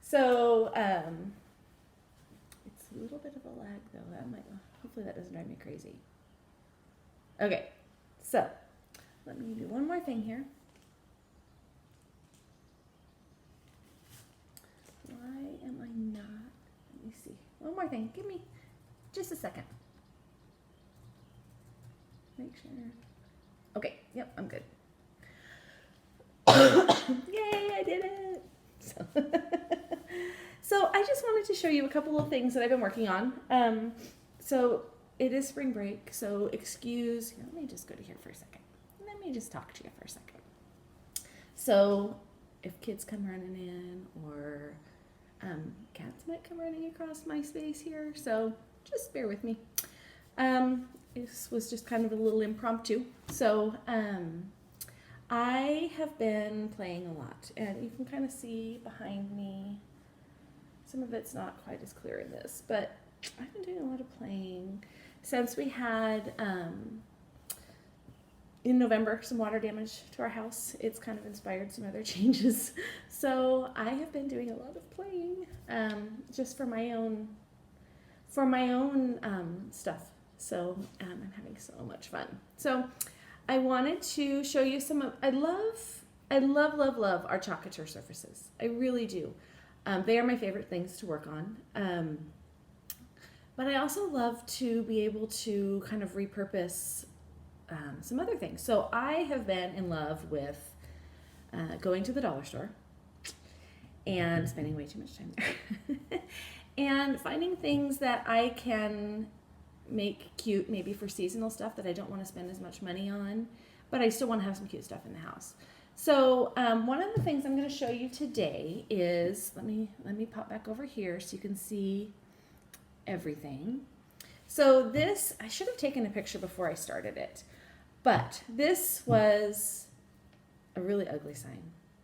So it's a little bit of a lag though. Hopefully that doesn't drive me crazy. Okay, so let me do one more thing here. Why am I not? Let me see. One more thing. Give me just a second. Make sure. Okay, yep, I'm good. Yay, I did it! So I just wanted to show you a couple of things that I've been working on. So it is spring break, so excuse, let me just go to here for a second. Let me just talk to you for a second. So if kids come running in, or cats might come running across my space here, so just bear with me. This was just kind of a little impromptu. So I have been playing a lot, and you can kind of see behind me. Some of it's not quite as clear in this, but I've been doing a lot of playing since we had in November some water damage to our house. It's kind of inspired some other changes, so I have been doing a lot of playing just for my own stuff. So I'm having so much fun. So I wanted to show you some of, I love our Couture surfaces. I really do. They are my favorite things to work on. But I also love to be able to kind of repurpose some other things. So I have been in love with going to the dollar store and spending way too much time there and finding things that I can make cute, maybe for seasonal stuff that I don't want to spend as much money on, but I still want to have some cute stuff in the house. So one of the things I'm going to show you today is, let me pop back over here so you can see everything. So this, I should have taken a picture before I started it, but this was a really ugly sign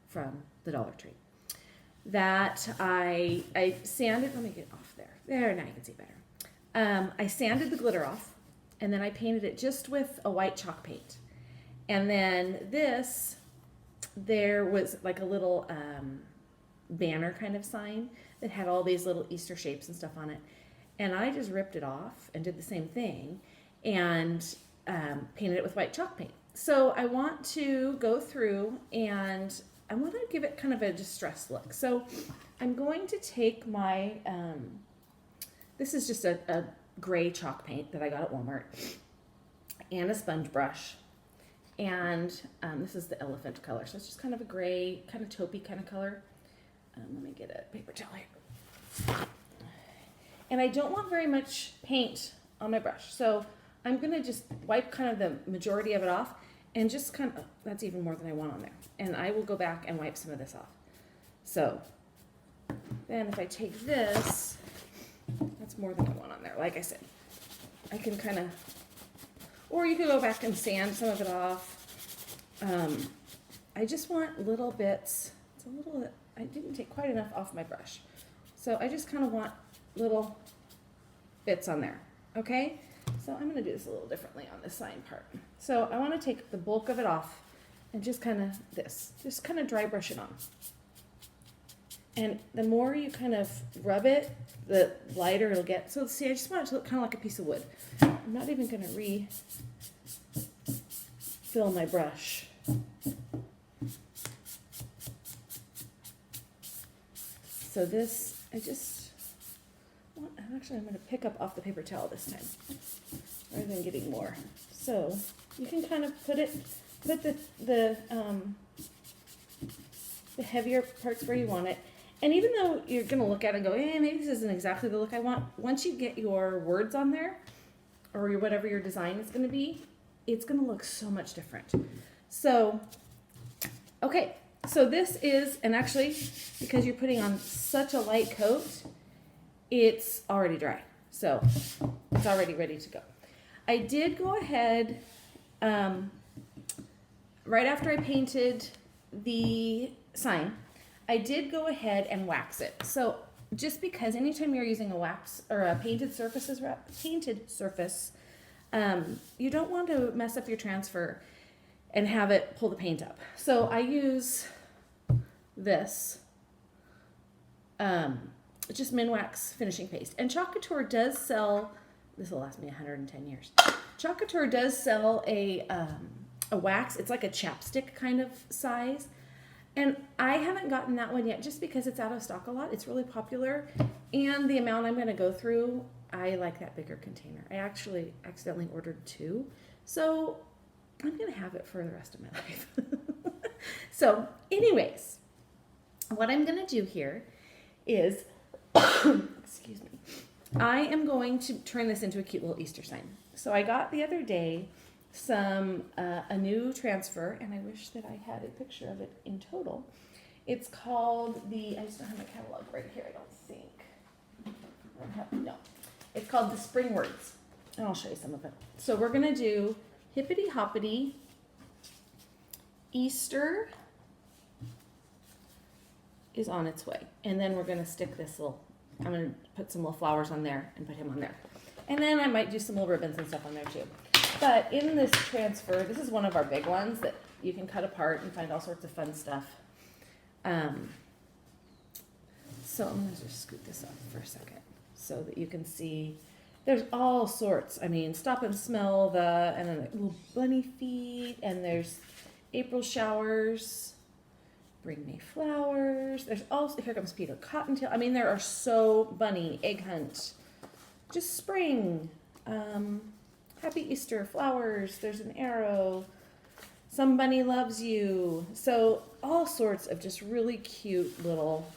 from the Dollar Tree that I sanded. Let me get off there. There, now you can see better. I sanded the glitter off, and then I painted it just with a white chalk paint. And then this, there was like a little banner kind of sign that had all these little Easter shapes and stuff on it. And I just ripped it off and did the same thing and painted it with white chalk paint. So I want to go through and I want to give it kind of a distressed look. So I'm going to take my, this is just a gray chalk paint that I got at Walmart, and a sponge brush. And this is the elephant color. So it's just kind of a gray, kind of taupey kind of color. Let me get a paper towel here. And I don't want very much paint on my brush. So I'm going to just wipe kind of the majority of it off and just kind of, that's even more than I want on there. And I will go back and wipe some of this off. So then if I take this, that's more than I want on there. Like I said, I can kind of, or you could go back and sand some of it off. I just want little bits. It's a little, I didn't take quite enough off my brush. So I just kind of want little bits on there. Okay? So I'm going to do this a little differently on this sign part. So I want to take the bulk of it off and just kind of just kind of dry brush it on. And the more you kind of rub it, the lighter it'll get. So see, I just want it to look kind of like a piece of wood. I'm not even going to refill my brush. So this, actually I'm going to pick up off the paper towel this time, rather than getting more. So you can kind of put the heavier parts where you want it. And even though you're going to look at it and go, maybe this isn't exactly the look I want, once you get your words on there, or whatever your design is going to be, it's going to look so much different. So, okay, so this is, and actually, because you're putting on such a light coat, it's already dry. So, it's already ready to go. I did go ahead, right after I painted the sign, I did go ahead and wax it. So just because anytime you're using a wax or a painted surface, you don't want to mess up your transfer and have it pull the paint up. So I use this just Minwax finishing paste. And Couture does sell, this will last me 110 years. Couture does sell a wax. It's like a chapstick kind of size. And I haven't gotten that one yet just because it's out of stock a lot. It's really popular. And the amount I'm going to go through, I like that bigger container. I actually accidentally ordered 2. So I'm going to have it for the rest of my life. So anyways, what I'm going to do here is, excuse me, I am going to turn this into a cute little Easter sign. So I got the other day a new transfer, and I wish that I had a picture of it in total. It's called I just don't have my catalog right here, I don't think. No. It's called the Spring Words, and I'll show you some of it. So we're going to do Hippity Hoppity Easter is on its way. And then we're going to stick this I'm going to put some little flowers on there and put him on there. And then I might do some little ribbons and stuff on there too. But in this transfer, this is one of our big ones that you can cut apart and find all sorts of fun stuff. So I'm going to just scoot this up for a second so that you can see. There's all sorts. I mean, Stop and Smell and then like little bunny feet, and there's April showers, Bring Me Flowers. There's also, here comes Peter Cottontail. I mean, there are so bunny, egg hunt, just spring, Happy Easter, flowers. There's an arrow. Somebody Loves You. So all sorts of just really cute little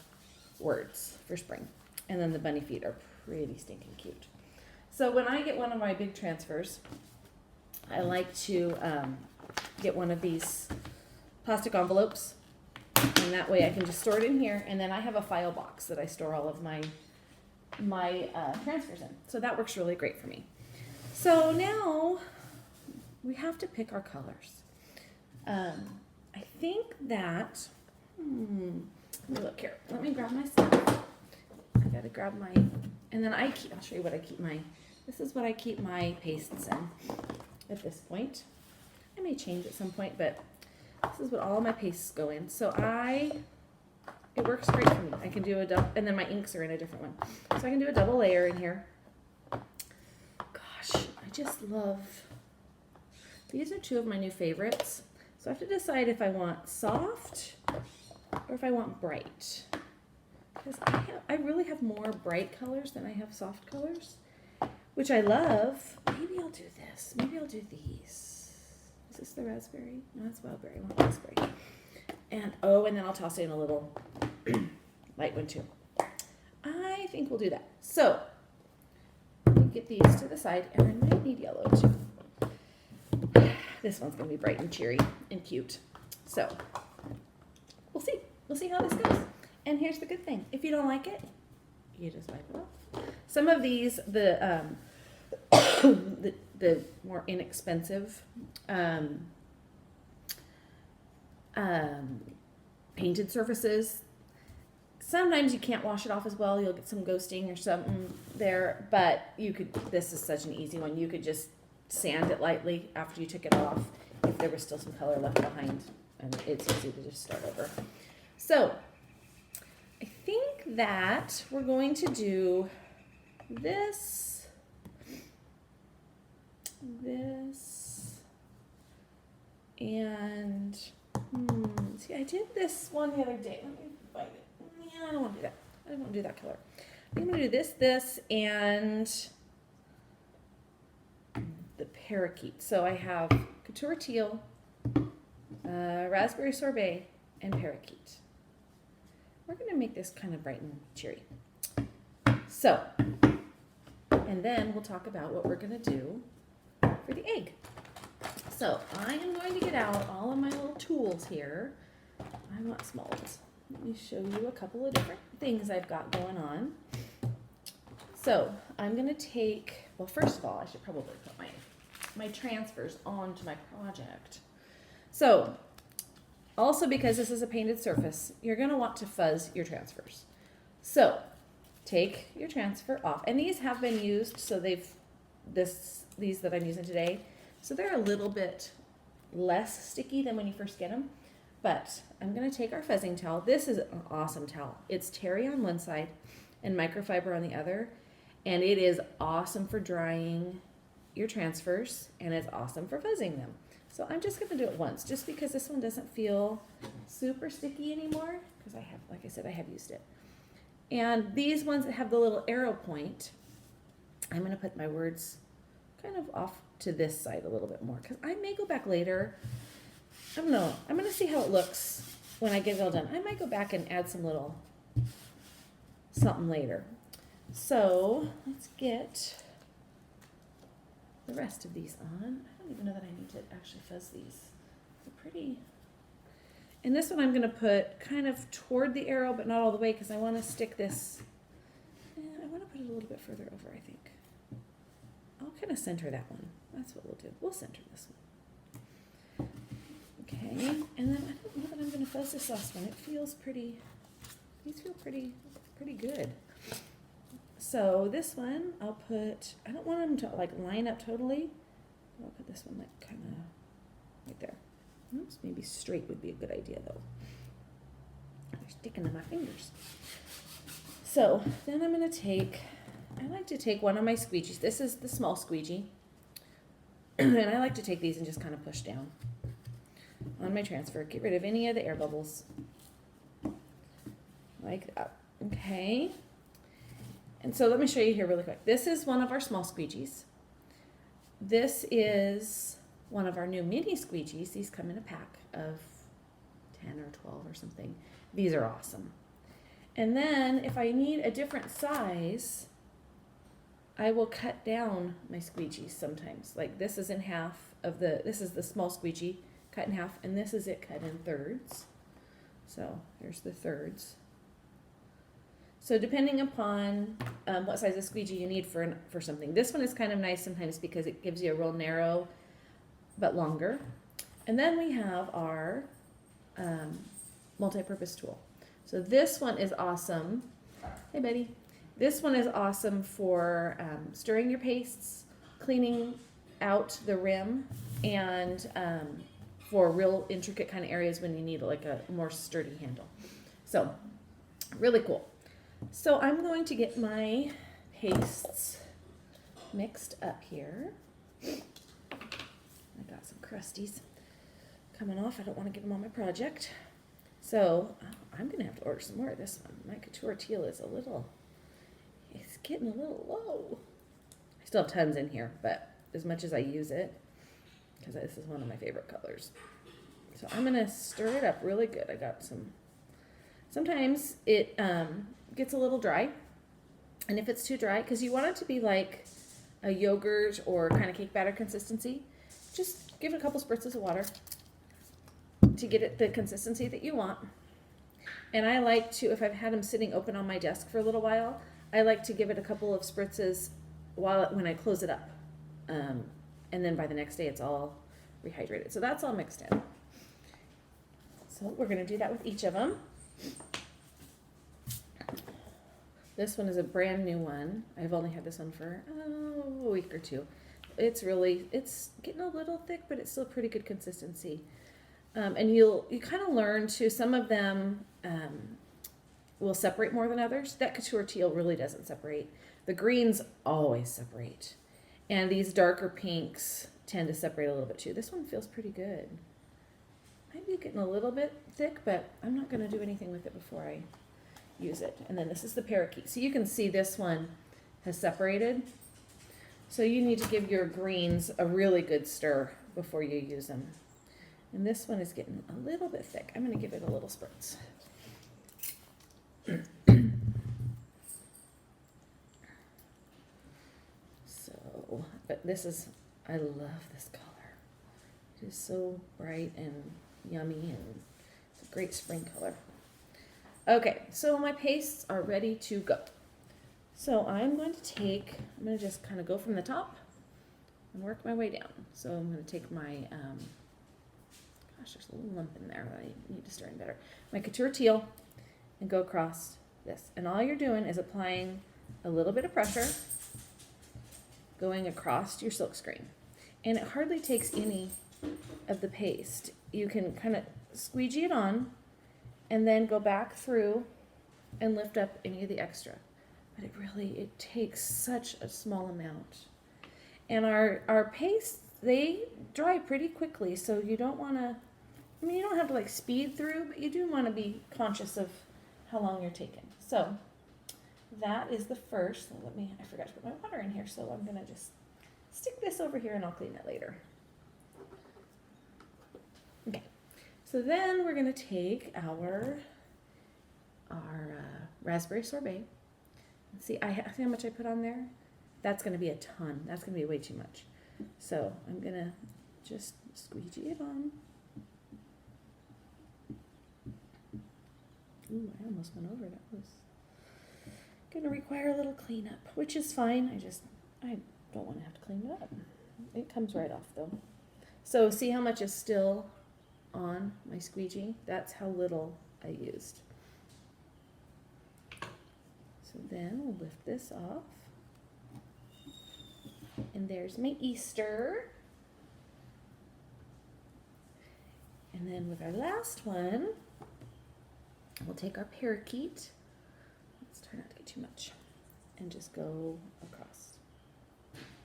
words for spring. And then the bunny feet are pretty stinking cute. So when I get one of my big transfers, I like to get one of these plastic envelopes, and that way I can just store it in here, and then I have a file box that I store all of my transfers in. So that works really great for me. So now we have to pick our colors. I think that, let me look here. Let me grab my stuff. I gotta grab my, and then I'll show you what I keep this is what I keep my pastes in at this point. I may change at some point, but this is what all of my pastes go in. So it works great for me. I can do a double, and then my inks are in a different one. So I can do a double layer in here. Gosh, I just love, these are 2 of my new favorites. So I have to decide if I want soft or if I want bright. Because I really have more bright colors than I have soft colors, which I love. Maybe I'll do this. Maybe I'll do these. Is this the raspberry? No, it's wildberry. I want raspberry. And then I'll toss in a little light one too. I think we'll do that. So let me get these to the side, and I might need yellow too. This one's going to be bright and cheery and cute. So we'll see. We'll see how this goes. And here's the good thing. If you don't like it, you just wipe it off. Some of these, the more inexpensive painted surfaces, sometimes you can't wash it off as well. You'll get some ghosting or something there, but this is such an easy one. You could just sand it lightly after you took it off if there was still some color left behind, and it's easy to just start over. So I think that we're going to do this, and see, I did this one the other day. Let me find it. Yeah, I don't want to do that. I don't want to do that color. I'm going to do this, and the parakeet. So I have Couture Teal, Raspberry Sorbet, and Parakeet. We're going to make this kind of bright and cheery. So, and then we'll talk about what we're going to do for the egg. So I am going to get out all of my little tools here. I want smalls. Let me show you a couple of different things I've got going on. So I'm going to take, well, first of all, I should probably put my transfers onto my project. So also, because this is a painted surface, you're going to want to fuzz your transfers. So take your transfer off, and these have been used, so these that I'm using today, so they're a little bit less sticky than when you first get them. But I'm going to take our fuzzing towel. This is an awesome towel. It's terry on one side and microfiber on the other. And it is awesome for drying your transfers, and it's awesome for fuzzing them. So I'm just going to do it once, just because this one doesn't feel super sticky anymore, because I have, like I said, I have used it. And these ones that have the little arrow point, I'm going to put my words kind of off to this side a little bit more, because I may go back later. I don't know. I'm going to see how it looks when I get it all done. I might go back and add some little something later. So let's get the rest of these on. I don't even know that I need to actually fuzz these. They're pretty. And this one I'm going to put kind of toward the arrow, but not all the way, because I want to stick this. I want to put it a little bit further over, I think. I'll kind of center that one. That's what we'll do. We'll center this one. Okay, and then I don't know that I'm going to fuzz this last one. It feels pretty, these feel pretty good. So this one, I'll put, I don't want them to like line up totally. I'll put this one like kind of right there. Oops, maybe straight would be a good idea though. They're sticking to my fingers. So then I'm going to take, I like to take one of my squeegees. This is the small squeegee. And I like to take these and just kind of push down on my transfer. Get rid of any of the air bubbles. Like that. Okay. And so let me show you here really quick. This is one of our small squeegees. This is one of our new mini squeegees. These come in a pack of 10 or 12 or something. These are awesome. And then if I need a different size, I will cut down my squeegees sometimes. Like this is in half of this is the small squeegee cut in half, and this is it cut in thirds. So here's the thirds. So depending upon what size of squeegee you need for something. This one is kind of nice sometimes because it gives you a real narrow but longer. And then we have our multi-purpose tool. So this one is awesome. Hey, Betty. This one is awesome for stirring your pastes, cleaning out the rim, and for real intricate kind of areas when you need like a more sturdy handle. So really cool. So I'm going to get my pastes mixed up here. I got some crusties coming off. I don't want to get them on my project. So I'm going to have to order some more of this one. My Couture teal is it's getting a little low. I still have tons in here, but as much as I use it, because this is one of my favorite colors. So I'm going to stir it up really good. I got sometimes it gets a little dry. And if it's too dry, because you want it to be like a yogurt or kind of cake batter consistency, just give it a couple spritzes of water to get it the consistency that you want. And I like to, if I've had them sitting open on my desk for a little while, I like to give it a couple of spritzes when I close it up. And then by the next day, it's all rehydrated. So that's all mixed in. So we're going to do that with each of them. This one is a brand new one. I've only had this one for a week or two. It's getting a little thick, but it's still pretty good consistency. And you kind of learn to, some of them will separate more than others. That Couture teal really doesn't separate. The greens always separate. And these darker pinks tend to separate a little bit too. This one feels pretty good. Might be getting a little bit thick, but I'm not going to do anything with it before I use it. And then this is the parakeet. So you can see this one has separated. So you need to give your greens a really good stir before you use them. And this one is getting a little bit thick. I'm going to give it a little spritz. So, but this is, I love this color. It is so bright and yummy, and it's a great spring color. Okay, so my pastes are ready to go. So I'm going to just kind of go from the top and work my way down. So I'm going to take my, gosh, there's a little lump in there that I need to stir in better. My Couture teal, and go across this. And all you're doing is applying a little bit of pressure going across your silk screen. And it hardly takes any of the paste. You can kind of squeegee it on and then go back through and lift up any of the extra. But it takes such a small amount. And our pastes, they dry pretty quickly, so you don't want to, I mean, you don't have to like speed through, but you do want to be conscious of how long you're taking. So that is the first. I forgot to put my water in here, so I'm going to just stick this over here and I'll clean it later. Okay, so then we're going to take our raspberry sorbet. See how much I put on there? That's going to be a ton. That's going to be way too much. So I'm going to just squeegee it on. Ooh, I almost went over. That was going to require a little cleanup, which is fine. I don't want to have to clean it up. It comes right off though. So see how much is still on my squeegee? That's how little I used. So then we'll lift this off. And there's my Easter. And then with our last one, we'll take our parakeet. Let's try not to get too much. And just go across.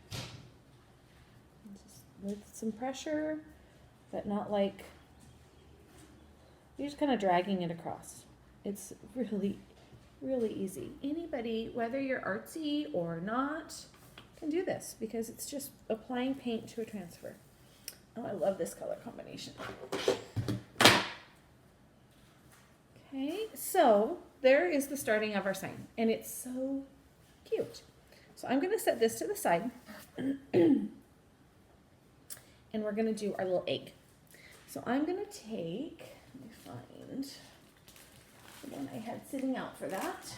And just with some pressure, but not like, you're just kind of dragging it across. It's really, really easy. Anybody, whether you're artsy or not, can do this because it's just applying paint to a transfer. Oh, I love this color combination. Okay, so there is the starting of our sign, and it's so cute. So I'm going to set this to the side, and we're going to do our little egg. So I'm going to take, let me find the one I had sitting out for that.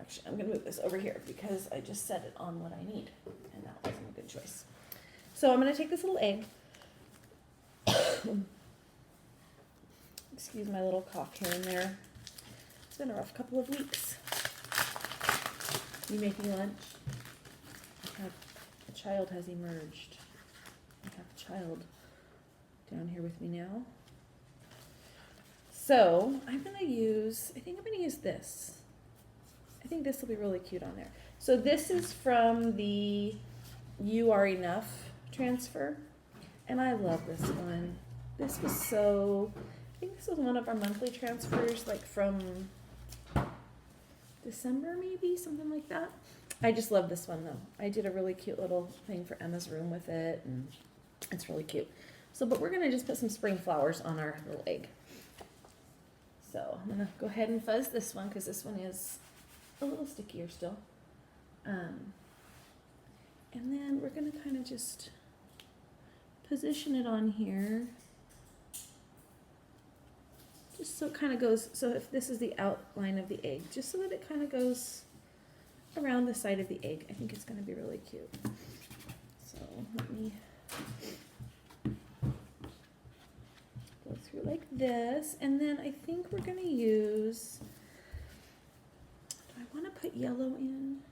Actually, I'm going to move this over here because I just set it on what I need, and that wasn't a good choice. So I'm going to take this little egg. Excuse my little cough here and there. It's been a rough couple of weeks. You making lunch? A child has emerged. I have a child down here with me now. So I'm going to use, I think I'm going to use this. I think this will be really cute on there. So this is from the You Are Enough transfer. And I love this one. This was so, I think this was one of our monthly transfers, like from December maybe, something like that. I just love this one though. I did a really cute little thing for Emma's room with it, and it's really cute. So, but we're gonna just put some spring flowers on our little egg. So I'm gonna go ahead and fuzz this one because this one is a little stickier still. And then we're gonna kind of just position it on here. Just so it kind of goes, so if this is the outline of the egg, just so that it kind of goes around the side of the egg. I think it's going to be really cute. So let me go through like this, and then I think we're going to use, do I want to put yellow in?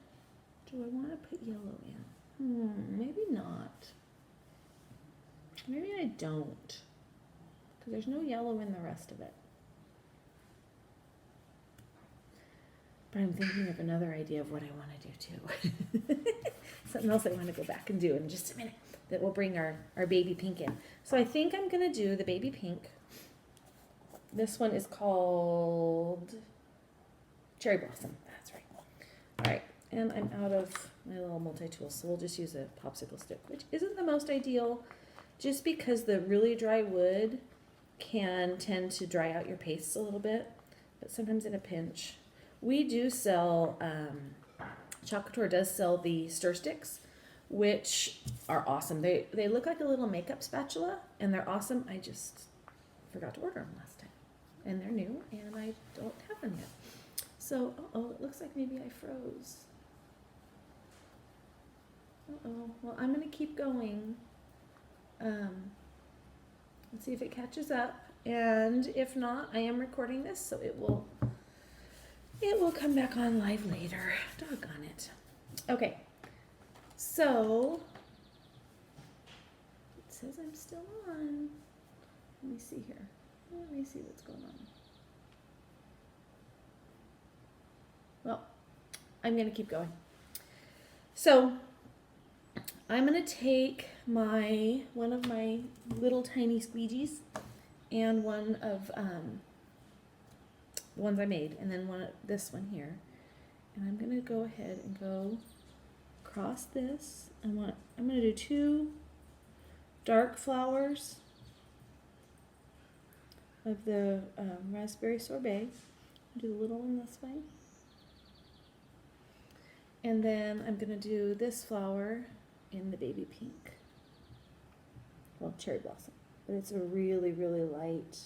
Do I want to put yellow in? Maybe not. Maybe I don't, because there's no yellow in the rest of it. But I'm thinking of another idea of what I want to do too. Something else I want to go back and do in just a minute that will bring our baby pink in. So I think I'm going to do the baby pink. This one is called Cherry Blossom. That's right. All right. And I'm out of my little multi-tool, so we'll just use a popsicle stick, which isn't the most ideal just because the really dry wood can tend to dry out your pastes a little bit, but sometimes in a pinch. We do sell, Couture does sell the stir sticks, which are awesome. They look like a little makeup spatula, and they're awesome. I just forgot to order them last time, and they're new, and I don't have them yet. So, it looks like maybe I froze. Well, I'm going to keep going. Let's see if it catches up, and if not, I am recording this, so it will come back on live later. Doggone it. Okay, so says I'm still on. Let me see here. Let me see what's going on. Well, I'm going to keep going. So I'm going to take one of my little tiny squeegees and one of the ones I made, and then this one here, and I'm going to go ahead and go across this. I'm going to do 2 dark flowers of the raspberry sorbet. Do the little one this way. And then I'm going to do this flower in the baby pink. Well, cherry blossom. But it's a really, really light,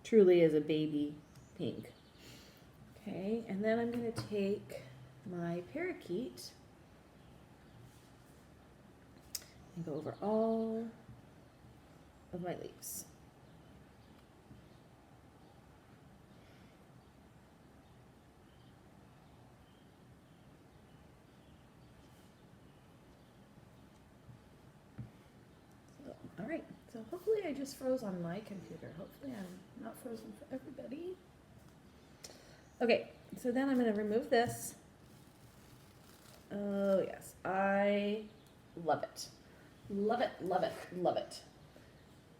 truly is a baby pink. Okay, and then I'm going to take my parakeet and go over all of my leaves. All right, so hopefully I just froze on my computer. Hopefully I'm not frozen for everybody. Okay, so then I'm going to remove this. Oh yes, I love it. Love it, love it, love it.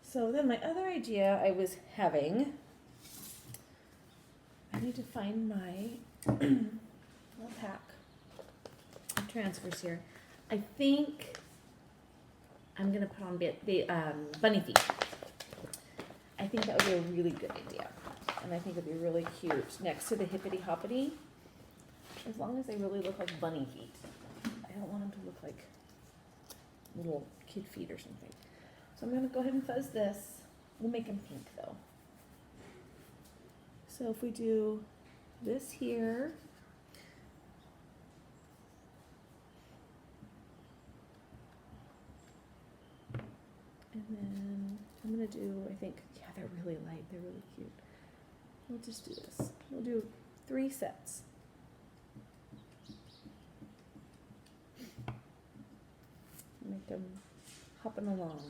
So then my other idea I was having, I need to find my little pack of transfers here. I think I'm going to put on bunny feet. I think that would be a really good idea. And I think it would be really cute next to the hippity hoppity. As long as they really look like bunny feet. I don't want them to look like little kid feet or something. So I'm going to go ahead and fuzz this. We'll make them pink though. So if we do this here. And then I'm going to do, I think, yeah, they're really light. They're really cute. We'll just do this. We'll do 3 sets. Make them hopping along.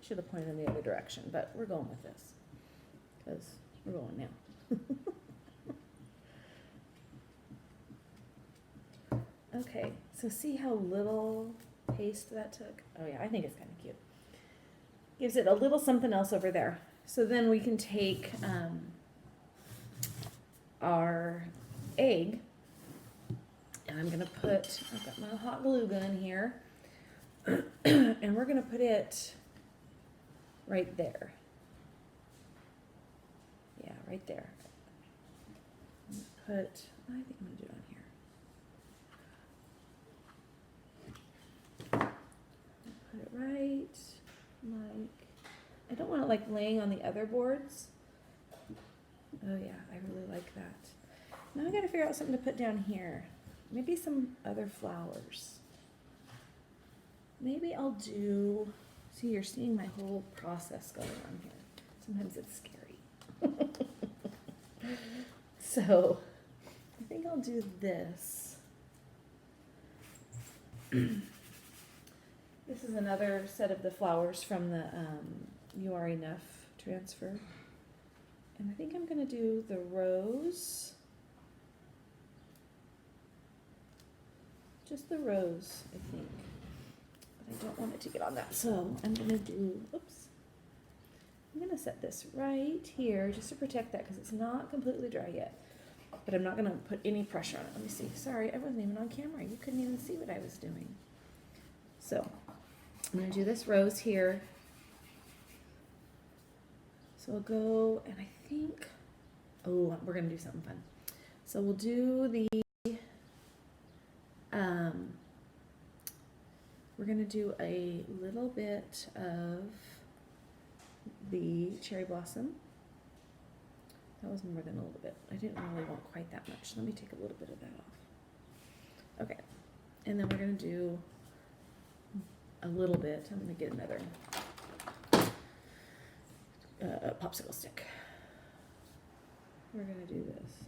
Should have pointed in the other direction, but we're going with this because we're going now. Okay, so see how little paste that took? Oh yeah, I think it's kind of cute. Gives it a little something else over there. So then we can take our egg, and I'm gonna I've got my hot glue gun here, and we're gonna put it right there. Yeah, right there. I think I'm gonna do it on here. Put it right, I don't want it like laying on the other boards. Oh yeah, I really like that. Now I gotta figure out something to put down here. Maybe some other flowers. Maybe I'll do, see, you're seeing my whole process going on here. Sometimes it's scary. So I think I'll do this. This is another set of the flowers from the You Are Enough transfer. And I think I'm going to do the rose. Just the rose, I think. But I don't want it to get on that. So I'm going to do, oops. I'm going to set this right here just to protect that because it's not completely dry yet. But I'm not going to put any pressure on it. Let me see. Sorry, I wasn't even on camera. You couldn't even see what I was doing. So I'm going to do this rose here. So we'll go, and I think, oh, we're going to do something fun. So we'll do the, we're going to do a little bit of the cherry blossom. That was more than a little bit. I didn't really want quite that much. Let me take a little bit of that off. Okay, and then we're going to do a little bit. I'm going to get another popsicle stick. We're going to do this.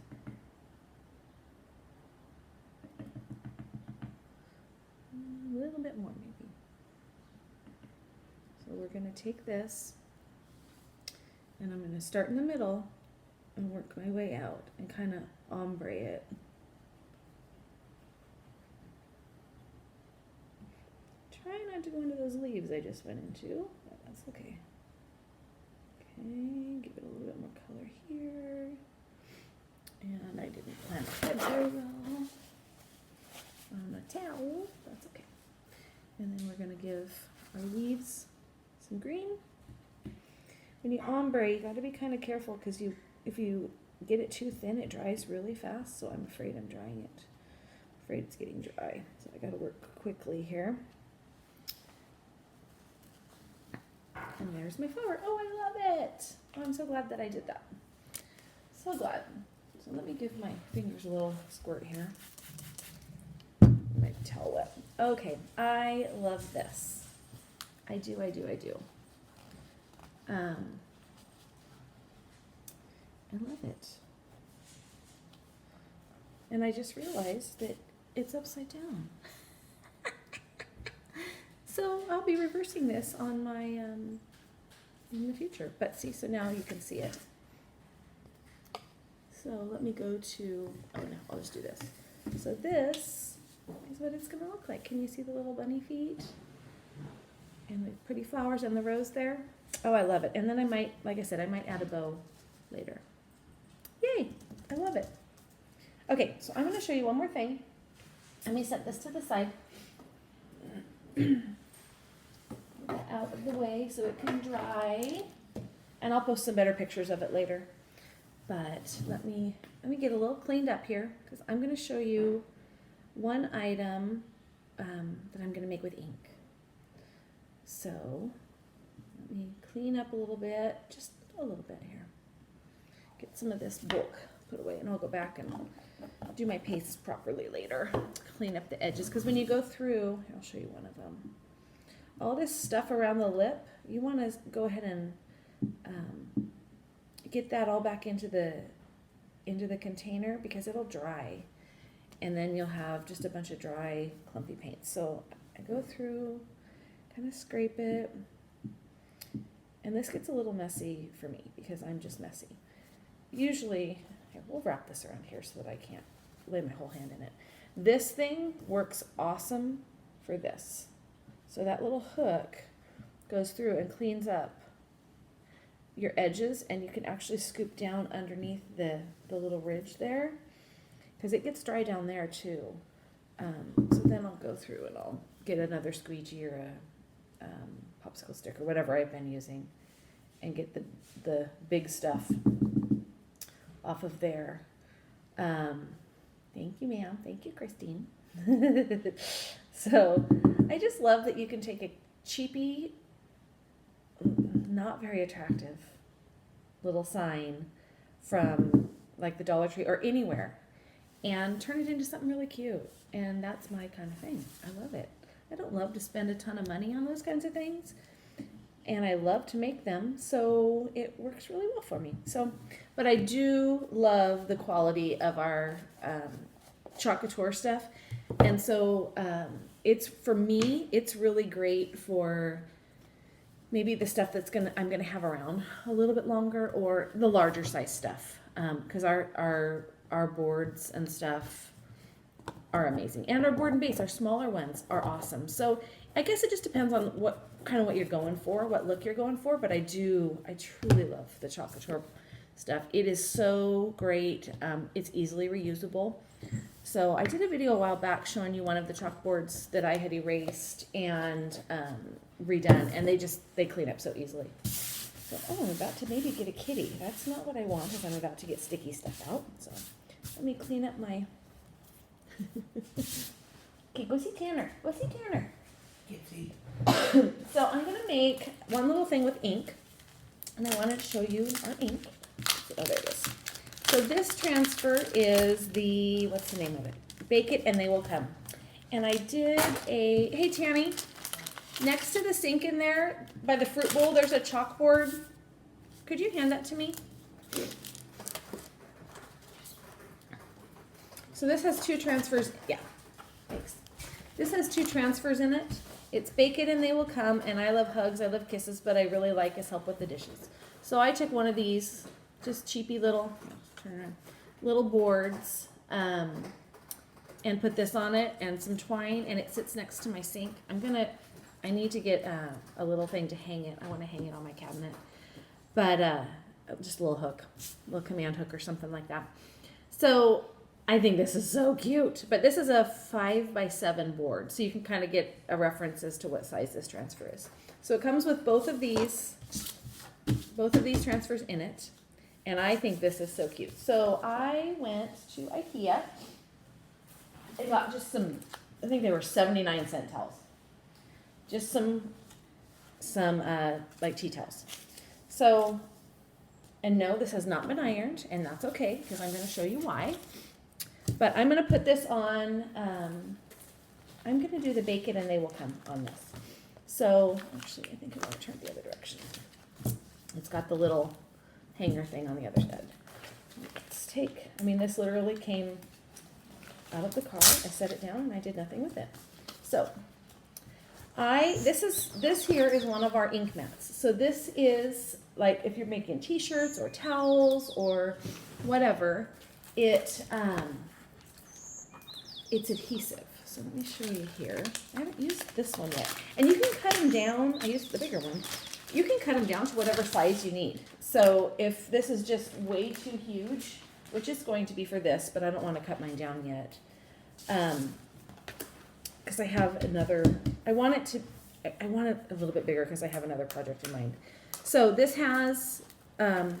A little bit more maybe. to take this and I'm going to start in the middle and work my way out and kind of ombre it. Try not to go into those leaves I just went into, but that's okay. Okay, give it a little bit more color here. And I didn't plan it very well on a towel, that's okay. And then we're going to give our leaves some green. When you ombre, you got to be kind of careful because if you get it too thin, it dries really fast. So I'm afraid I'm drying it. I'm afraid it's getting dry. So I got to work quickly here. And there's my flower. Oh, I love it. Oh, I'm so glad that I did that. So glad. So let me give my fingers a little squirt here. My towel wet. Okay, I love this. I do. I love it. And I just realized that it's upside down. So I'll be reversing this on my, in the future. But see, so now you can see it. So let me go to, oh no, I'll just do this. So this is what it's gonna look like. Can you see the little bunny feet? And the pretty flowers and the rose there. Oh, I love it. And then I might, like I said, I might add a bow later. Yay, I love it. Okay, so I'm gonna show you one more thing. Let me set this to the side. Get that out of the way so it can dry. And I'll post some better pictures of it later. But let me get a little cleaned up here because I'm gonna show you one item that I'm gonna make with ink. So let me clean up a little bit, just a little bit here. Get some of this bulk put away and I'll go back and do my pastes properly later. Clean up the edges because when you go through, I'll show you one of them. All this stuff around the lip, you want to go ahead and get that all back into the container because it'll dry. And then you'll have just a bunch of dry, clumpy paint. So I go through, kind of scrape it. And this gets a little messy for me because I'm just messy. Usually, here, we'll wrap this around here so that I can't lay my whole hand in it. This thing works awesome for this. So that little hook goes through and cleans up your edges and you can actually scoop down underneath the little ridge there because it gets dry down there too. So then I'll go through and I'll get another squeegee or a popsicle stick or whatever I've been using and get the big stuff off of there. Thank you, ma'am. Thank you, Christine. So I just love that you can take a cheapy, not very attractive little sign from like the Dollar Tree or anywhere and turn it into something really cute. And that's my kind of thing. I love it. I don't love to spend a ton of money on those kinds of things. And I love to make them, so it works really well for me. So, but I do love the quality of our Couture stuff. And so it's, for me, it's really great for maybe the stuff that's I'm gonna have around a little bit longer or the larger size stuff. Because our boards and stuff are amazing. And our board and base, our smaller ones, are awesome. So I guess it just depends on what you're going for, what look you're going for. But I truly love the Couture stuff. It is so great. It's easily reusable. So I did a video a while back showing you one of the chalkboards that I had erased and redone, and they clean up so easily. So, oh, I'm about to maybe get a kitty. That's not what I want because I'm about to get sticky stuff out. So let me clean up my... Okay, go see Tanner. Go see Tanner. Kitty. So I'm going to make one little thing with ink, and I wanted to show you our ink. Oh, there it is. So this transfer is the, what's the name of it? Bake It and They Will Come. And I did hey Tammy, next to the sink in there, by the fruit bowl, there's a chalkboard. Could you hand that to me? So this has two transfers, yeah, thanks. This has two transfers in it. It's bake it and they will come, and I love hugs, I love kisses, but I really like is help with the dishes. So I took one of these, just cheapy little, turn around, little boards, and put this on it and some twine, and it sits next to my sink. I need to get a little thing to hang it. I want to hang it on my cabinet, but just a little hook, a little command hook or something like that. So I think this is so cute, but this is a 5x7 board, so you can kind of get a reference as to what size this transfer is. So it comes with both of these transfers in it, and I think this is so cute. So I went to IKEA. I got just some, I think they were 79-cent towels. Just some like tea towels. So, and no, this has not been ironed, and that's okay, because I'm going to show you why. But I'm going to put this on, I'm going to do the bake it and they will come on this. So, actually, I think I want to turn it the other direction. It's got the little hanger thing on the other side. Let's take, I mean, this literally came out of the car. I set it down and I did nothing with it. So, this here is one of our ink mats. So this is like if you're making t-shirts or towels or whatever, it's adhesive. So let me show you here. I haven't used this one yet. And you can cut them down. I used the bigger one. You can cut them down to whatever size you need. So if this is just way too huge, which is going to be for this, but I don't want to cut mine down yet. Because I have another, I want it a little bit bigger because I have another project in mind. So this has an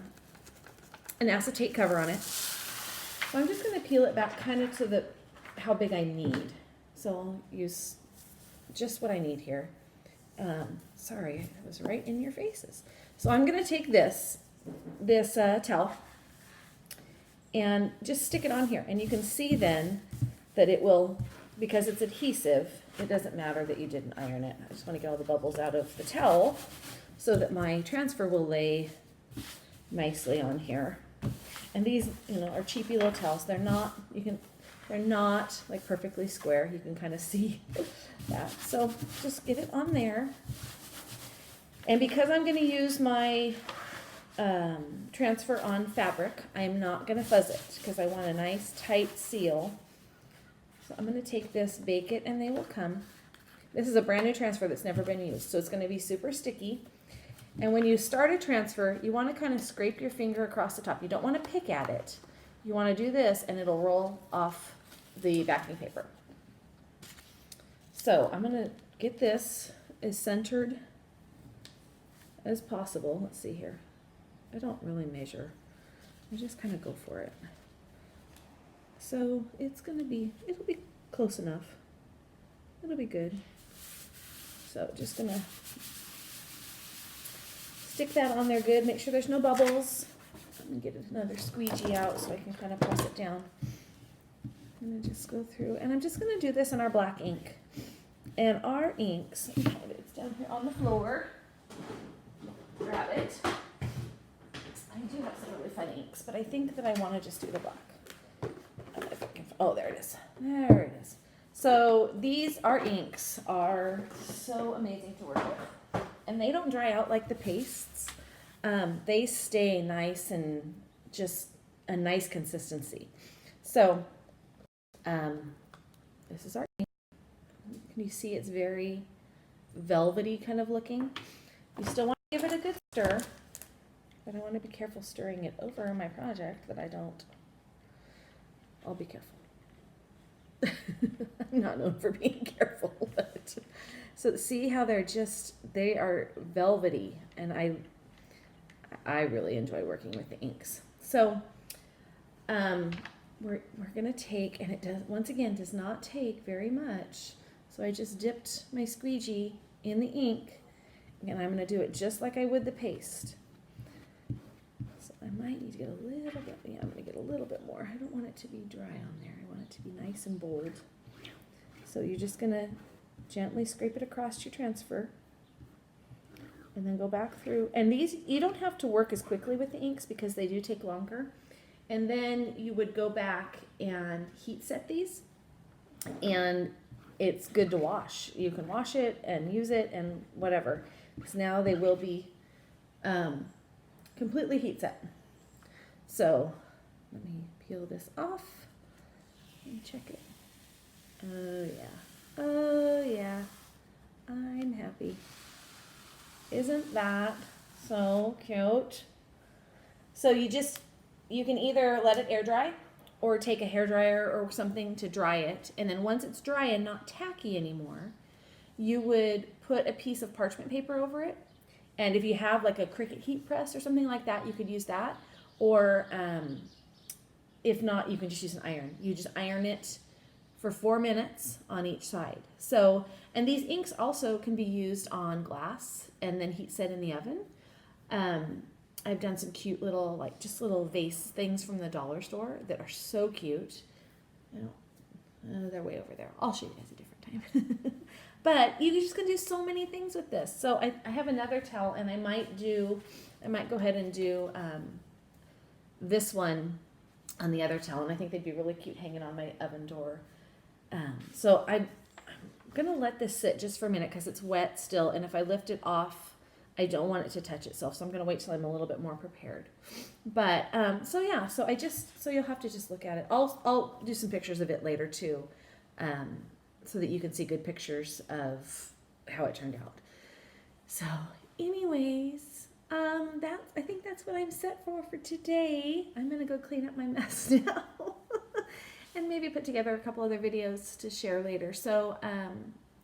acetate cover on it. So I'm just going to peel it back kind of to how big I need. So I'll use just what I need here. Sorry, it was right in your faces. So I'm going to take this towel and just stick it on here. And you can see then that it will, because it's adhesive, it doesn't matter that you didn't iron it. I just want to get all the bubbles out of the towel so that my transfer will lay nicely on here. And these, are cheapy little towels. They're not like perfectly square. You can kind of see that. So just get it on there. And because I'm going to use my transfer on fabric, I'm not going to fuzz it because I want a nice tight seal. So I'm going to take this, bake it, and they will come. This is a brand new transfer that's never been used, so it's going to be super sticky. And when you start a transfer, you want to kind of scrape your finger across the top. You don't want to pick at it. You want to do this, and it'll roll off the backing paper. So I'm going to get this as centered as possible. Let's see here. I don't really measure. I just kind of go for it. So it'll be close enough. It'll be good. So just gonna stick that on there good. Make sure there's no bubbles. I'm gonna get another squeegee out so I can kind of press it down. I'm gonna just go through, and I'm just gonna do this in our black ink. And our inks, it's down here on the floor. Grab it. I do have some really fun inks, but I think that I want to just do the black. Oh, there it is. There it is. So our inks are so amazing to work with. And they don't dry out like the pastes. They stay nice and just a nice consistency. So this is our ink. Can you see it's very velvety kind of looking? You still want to give it a good stir, but I want to be careful stirring it over my project that I'll be careful. I'm not known for being careful, but so see how they are velvety, and I really enjoy working with the inks. So we're gonna take, and it does not take very much. So I just dipped my squeegee in the ink, and I'm gonna do it just like I would the paste. So I might need to get a little bit, yeah, I'm gonna get a little bit more. I don't want it to be dry on there. I want it to be nice and bold. So you're just gonna gently scrape it across your transfer and then go back through. And these, you don't have to work as quickly with the inks because they do take longer. And then you would go back and heat set these. And it's good to wash. You can wash it and use it and whatever. Because now they will be completely heat set. So let me peel this off and check it. Oh yeah. Oh yeah. I'm happy. Isn't that so cute? So you can either let it air dry or take a hairdryer or something to dry it. And then once it's dry and not tacky anymore, you would put a piece of parchment paper over it. And if you have like a Cricut heat press or something like that, you could use that. Or if not, you can just use an iron. You just iron it for 4 minutes on each side. So, and these inks also can be used on glass and then heat set in the oven. I've done some cute little, like just little vase things from the dollar store that are so cute. They're way over there. I'll show you guys a different time. But you just can do so many things with this. So I have another towel, and I might go ahead and do this one on the other towel, and I think they'd be really cute hanging on my oven door. So I'm going to let this sit just for a minute because it's wet still, and if I lift it off, I don't want it to touch itself, so I'm going to wait till I'm a little bit more prepared. But, so you'll have to just look at it. I'll do some pictures of it later too, so that you can see good pictures of how it turned out. So anyways, I think that's what I'm set for today. I'm going to go clean up my mess now and maybe put together a couple other videos to share later. So,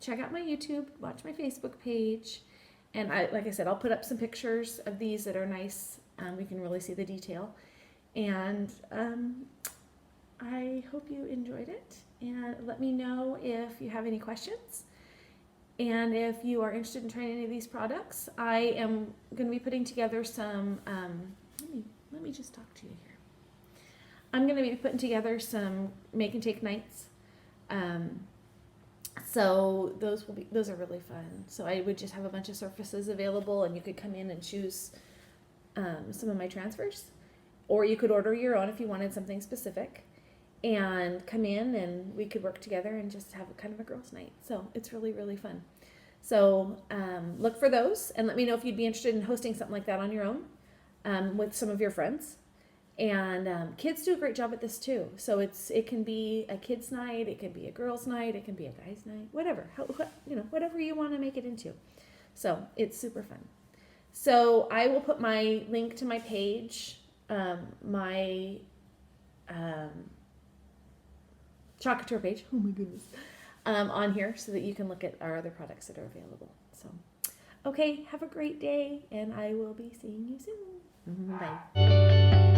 check out my YouTube, watch my Facebook page. And like I said, I'll put up some pictures of these that are nice. We can really see the detail. And I hope you enjoyed it. And let me know if you have any questions. And if you are interested in trying any of these products, I am going to be putting together some, let me just talk to you here. I'm going to be putting together some make and take nights. So those are really fun. So I would just have a bunch of surfaces available, and you could come in and choose some of my transfers, or you could order your own if you wanted something specific, and come in and we could work together and just have kind of a girls' night. So it's really, really fun. So look for those and let me know if you'd be interested in hosting something like that on your own with some of your friends. And kids do a great job at this too. So it can be a kids' night, it can be a girls' night, it can be a guys' night, whatever. Whatever you want to make it into. So it's super fun. So I will put my link to my page, my Couture page. Oh my goodness. On here so that you can look at our other products that are available. So, okay, have a great day, and I will be seeing you soon. Bye.